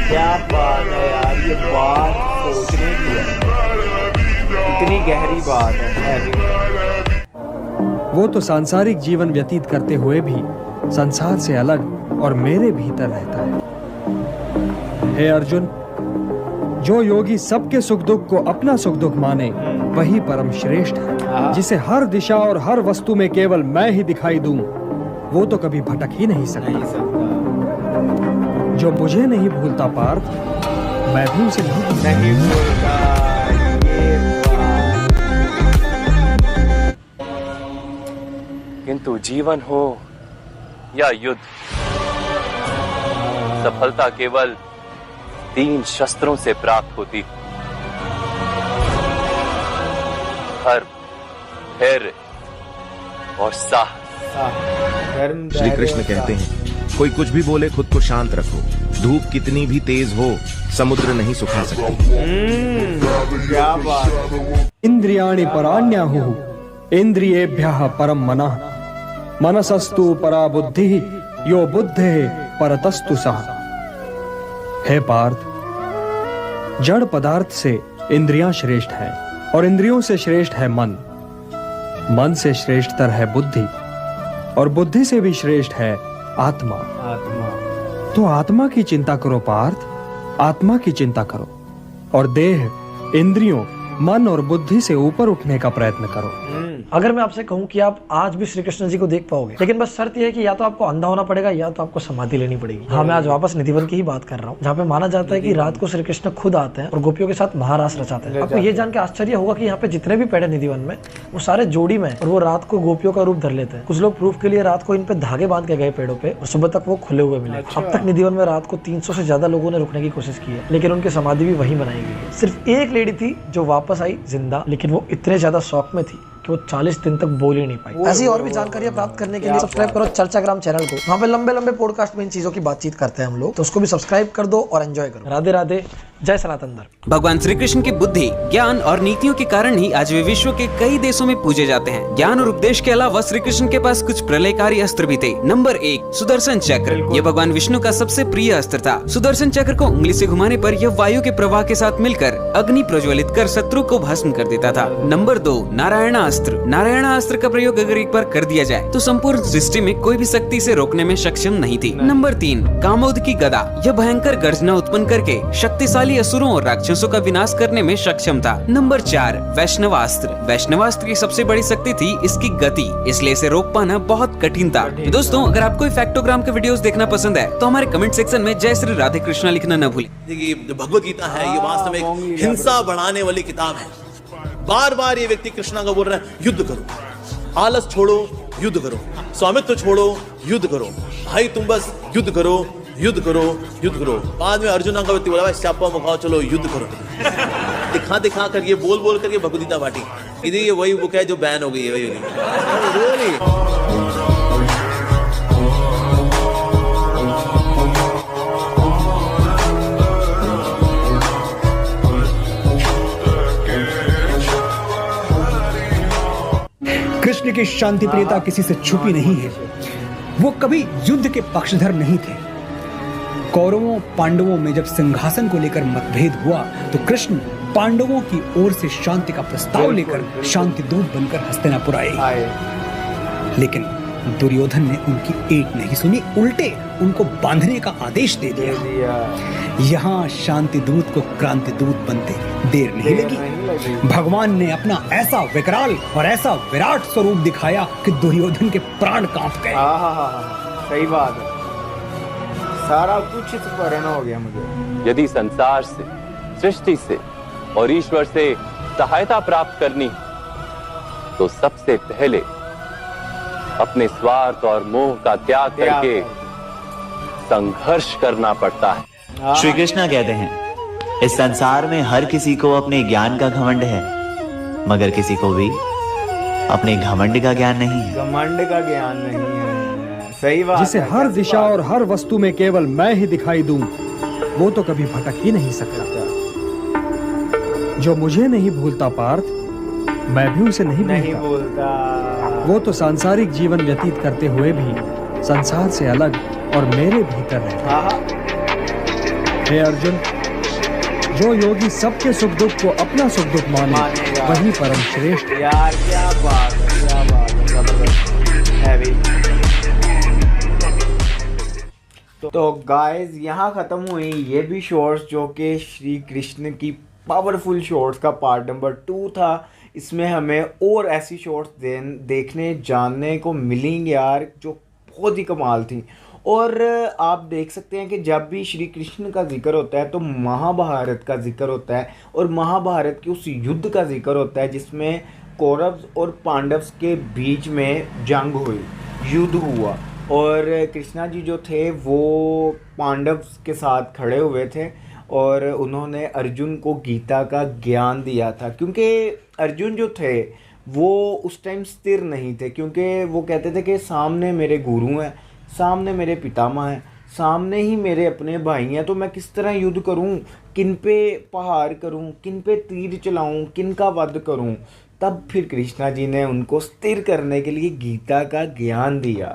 क्या बात है यार, ये बात सोचने की है, इतनी गहरी बात है भी। वो तो सांसारिक जीवन व्यतीत करते हुए भी संसार से अलग और मेरे भीतर रहता है। हे अर्जुन, जो योगी सबके सुख दुख को अपना सुख दुख माने वही परम श्रेष्ठ है। जिसे हर दिशा और हर वस्तु में केवल मैं ही दिखाई दूं, वो तो कभी भटक ही नहीं सकता। जो मुझे नहीं भूलता पार्थ, मैं भी उसे नहीं भूलता। किंतु जीवन हो या युद्ध, सफलता केवल 3 शस्त्रों से प्राप्त होती: धर्म, धैर्य और साहस। श्री कृष्ण कहते हैं, कोई कुछ भी बोले खुद को शांत रखो। धूप कितनी भी तेज हो, समुद्र नहीं सुखा सकती। क्या बात। इंद्रियाणि पराण्याहुः इंद्रियेभ्यः परम मनः, मनसस्तु परा बुद्धिः यो बुद्धेः परतस्तु सः। हे पार्थ, जड़ पदार्थ से इंद्रियां श्रेष्ठ हैं और इंद्रियों से श्रेष्ठ है मन। मन से श्रेष्ठतर है बुद्धि और बुद्धि से भी श्रेष्ठ है आत्मा। तो आत्मा की चिंता करो पार्थ, आत्मा की चिंता करो और देह, इंद्रियों, मन और बुद्धि से ऊपर उठने का प्रयत्न करो। अगर मैं आपसे कहूं कि आप आज भी श्री कृष्ण जी को देख पाओगे, लेकिन बस शर्त यह है कि या तो आपको अंधा होना पड़ेगा या तो आपको समाधि लेनी पड़ेगी। हाँ, मैं आज वापस निधिवन की ही बात कर रहा हूँ, जहाँ पे माना जाता है कि रात को श्री कृष्ण खुद आते हैं और गोपियों के साथ महारास रचाते हैं। आपको ये जान के आश्चर्य होगा कि यहाँ पे जितने भी पेड़ है निधिवन में, वो सारे जोड़ी में, और वो रात को गोपियों का रूप धर लेते हैं। कुछ लोग प्रूफ के लिए रात को इन पे धागे बांध के गए पेड़ों पे और सुबह तक वो खुले हुए मिले। अब तक निधिवन में रात को 300 से ज्यादा लोगों ने रुकने की कोशिश की है, लेकिन उनकी समाधि भी वहीं बनाई गई है। सिर्फ एक लेडी थी जो वापस आई जिंदा, लेकिन वो इतने ज्यादा शौक में थी कि वो 40 दिन तक बोल ही नहीं पाई। ऐसी और भी जानकारियां प्राप्त करने के लिए सब्सक्राइब करो चर्चाग्राम चैनल को। वहाँ पे लंबे लंबे पॉडकास्ट में इन चीजों की बातचीत करते हैं हम लोग, तो उसको भी सब्सक्राइब कर दो और एंजॉय करो। राधे राधे, जय सनातन धर्म। भगवान श्री कृष्ण की बुद्धि, ज्ञान और नीतियों के कारण ही आज वे विश्व के कई देशों में पूजे जाते हैं। ज्ञान और उपदेश के अलावा श्री कृष्ण के पास कुछ प्रलयकारी अस्त्र भी थे। नंबर 1, सुदर्शन चक्र। यह भगवान विष्णु का सबसे प्रिय अस्त्र था। सुदर्शन चक्र को उंगली से घुमाने पर यह वायु के प्रवाह के साथ मिलकर अग्नि प्रज्वलित कर शत्रु को भस्म कर देता था। नंबर 2, नारायणास्त्र। नारायणास्त्र का प्रयोग अगर एक बार कर दिया जाए तो संपूर्ण सृष्टि में कोई भी शक्ति से रोकने में सक्षम नहीं थी। नंबर 3, कामोद की गदा। यह भयंकर गर्जना उत्पन्न करके शक्तिशाली असुरों और राक्षसों का विनाश करने में सक्षम था। नंबर 4, वैष्णवास्त्र। वैष्णवास्त्र की सबसे बड़ी शक्ति थी इसकी गति, इसलिए इसे रोक पाना बहुत कठिन था। दोस्तों, अगर आपको फैक्टोग्राम के वीडियोस देखना पसंद है तो हमारे कमेंट सेक्शन में जय श्री राधे कृष्णा लिखना न भूलें। देखिए, भगवत गीता है, ये वास्तव में हिंसा बढ़ाने वाली किताब है। बार बार ये व्यक्ति कृष्णा का बोल रहा है, युद्ध करो, आलस छोड़ो, युद्ध करो, स्वामित्व छोड़ो, युद्ध करो, भाई तुम बस युद्ध करो, युद्ध करो, युद्ध करो। बाद में अर्जुन का व्यक्ति बोला, चापा मुखाओ, चलो युद्ध करो। दिखा दिखा कर ये बोल बोल करके भगवत गीता बांटी। इधर ये वही बुक है जो बैन हो गई है, वही। कृष्ण की शांति प्रियता किसी से छुपी नहीं है। वो कभी युद्ध के पक्षधर नहीं थे। कौरवों पांडवों में जब सिंहासन को लेकर मतभेद हुआ तो कृष्ण पांडवों की ओर से शांति का प्रस्ताव लेकर शांति दूत बनकर हस्तिनापुर आए। लेकिन दुर्योधन ने उनकी एक नहीं सुनी, उल्टे उनको बांधने का आदेश दे दिया। यहाँ शांति दूत को क्रांति दूत बनते देर नहीं लगी। भगवान ने अपना ऐसा विकराल और ऐसा विराट स्वरूप दिखाया कि दुर्योधन के प्राण कांप गए। सही बात है, सारा कुछ स्मरण हो गया मुझे। यदि संसार से, सृष्टि से और ईश्वर से सहायता प्राप्त करनी तो सबसे पहले अपने स्वार्थ और मोह का त्याग करके संघर्ष करना पड़ता है। श्री कृष्ण कहते हैं, इस संसार में हर किसी को अपने ज्ञान का घमंड है, मगर किसी को भी अपने घमंड का ज्ञान नहीं है। घमंड का ज्ञान नहीं है, सही बात। जिसे हर दिशा और हर वस्तु में केवल मैं ही दिखाई दूं, वो तो कभी भटक ही नहीं सकता। जो मुझे नहीं भूलता पार्थ, मैं भी उसे नहीं भूलता। वो तो सांसारिक जीवन व्यतीत करते हुए भी संसार से अलग और मेरे भीतर रहता है। हे अर्जुन, जो योगी सबके सुख दुख को अपना सुख दुख माने मानेगा। वही परम श्रेष्ठ। यार क्या बात है, क्या बात है, जबरदस्त हैवी। तो गाइस यहाँ ख़त्म हुई ये भी शॉर्ट्स जो कि श्री कृष्ण की पावरफुल शॉर्ट्स का पार्ट नंबर 2 था। इसमें हमें और ऐसी शॉर्ट्स देखने जानने को मिलेंगे यार, जो बहुत ही कमाल थी। और आप देख सकते हैं कि जब भी श्री कृष्ण का जिक्र होता है तो महाभारत का जिक्र होता है, और महाभारत के उस युद्ध का जिक्र होता है जिसमें कौरव और पांडव के बीच में जंग हुई, युद्ध हुआ, और कृष्णा जी जो थे वो पांडव के साथ खड़े हुए थे और उन्होंने अर्जुन को गीता का ज्ञान दिया था। क्योंकि अर्जुन जो थे वो उस टाइम स्थिर नहीं थे, क्योंकि वो कहते थे कि सामने मेरे गुरु हैं, सामने मेरे पितामह हैं, सामने ही मेरे अपने भाई हैं, तो मैं किस तरह युद्ध करूं, किन पे प्रहार करूं, किन पे तीर चलाऊं, किन का वध करूं। तब फिर कृष्णा जी ने उनको स्थिर करने के लिए गीता का ज्ञान दिया।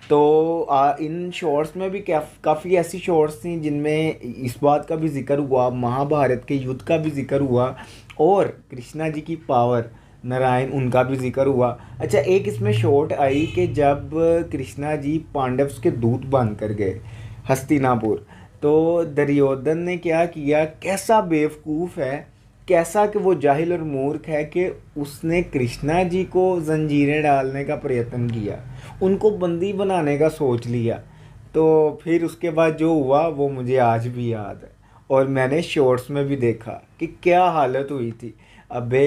तो इन शॉर्ट्स में भी काफ़ी ऐसी शॉर्ट्स थी जिनमें इस बात का भी जिक्र हुआ, महाभारत के युद्ध का भी जिक्र हुआ, और कृष्णा जी की पावर नारायण उनका भी जिक्र हुआ। अच्छा, एक इसमें शॉर्ट आई कि जब कृष्णा जी पांडव के दूत बन कर गए हस्तिनापुर, तो दुर्योधन ने क्या किया, कैसा बेवकूफ़ है, कैसा कि वो जाहिल और मूर्ख है कि उसने कृष्णा जी को जंजीरें डालने का प्रयत्न किया, उनको बंदी बनाने का सोच लिया। तो फिर उसके बाद जो हुआ वो मुझे आज भी याद है, और मैंने शॉर्ट्स में भी देखा कि क्या हालत हुई थी। अबे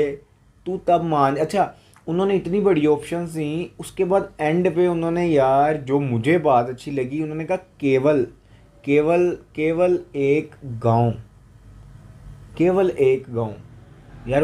तू तब मान, अच्छा उन्होंने इतनी बड़ी ऑप्शन दी, उसके बाद एंड पे उन्होंने यार जो मुझे बात अच्छी लगी, उन्होंने कहा केवल केवल केवल एक गांव, केवल एक गांव। यार वो